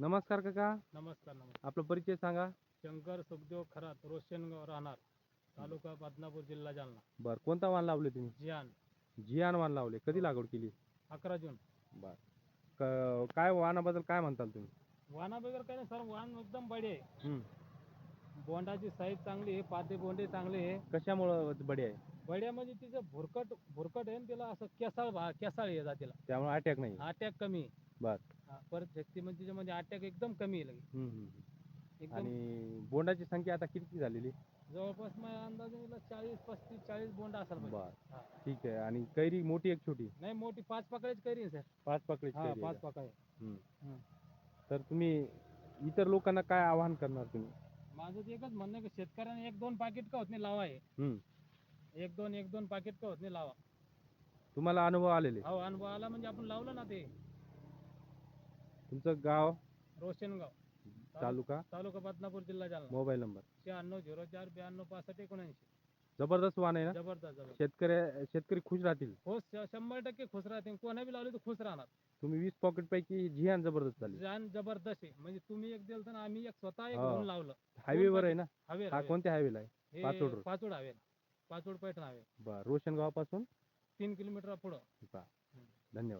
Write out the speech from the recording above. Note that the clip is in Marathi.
नमस्कार काका. नमस्कार नमस्कार. आपला परिचय सांगा. शंकर सुखदेव खरात, रोशनगाव राहणार, तालुका बदनापूर, जिल्हा जालना. बर, कोणता वाण लावले तुम्ही? जियान. जियान वाण लावले. कधी लागवड केली? 11 जून. बर. काय वाणाबद्दल काय म्हणताल तुम्ही? वाना वगैरे काही नाही सर, वाण एकदम बडे आहे. हम्म. बोंडाची साईज चांगली आहे, पाते बोंडे चांगले आहे. कशामुळं बढी आहे? बड्या म्हणजे तिचं भुरकट आहे आणि तिला असं केसाळ आहे जातीला. त्यामुळे अटॅक नाही. अटॅक कमी आहे. बर. परत शक्ती म्हणजे तिच्यामध्ये अटॅक एकदम कमी आहे लगे. एकदम. आणि बोंडाची संख्या आता किती झालेली? जवळपास माझ्या अंदाजे 40 बोंड असेल पाहिजे. बर. ठीक आहे. आणि कैरी मोठी एक छोटी? नाही, मोठी 5 पकडायची कैरी आहे सर. 5 पकडी हा, कैरी आहे 5 का? पकडाय. तर तुम्ही इतर लोकांना काय आवाहन करणार तुम्ही? माझं ते एकच म्हणणं आहे की शेतकऱ्यांनी 1-2 पाकिट का होत नाही लावा आहे. 1-2 पाकिट का होत नाही लावा. तुम्हाला अनुभव आलेले? हो, अनुभव आला म्हणजे आपण लावलं ना ते. तुमचं गाव? रोशनगाव, तालुका बदनापूर, जिल्हा जालना. Mobile number? 9604926579. जबरदस्त वाण आहे ना? जबरदस्त. शेतकरी खुश राहतील. खुश, 100% खुश राहतील. कोणा बी लावले तर खुश राहणार. तुम्ही 20 पॉकेट पैकी जियान जबरदस्त झाली. जान जबरदस्त आहे. म्हणजे तुम्ही एक दिलं तर आम्ही स्वतः एक हो. घेऊन लावलं. हायवेवर आहे ना? हवेर. हा कोणत्या हायवेला आहे? पाचोड रोड. पाचोड हवेर. पाचोड पैठण हवे. बरं. रोशन गावापासून 3 किलोमीटर पुढं. धन्यवाद.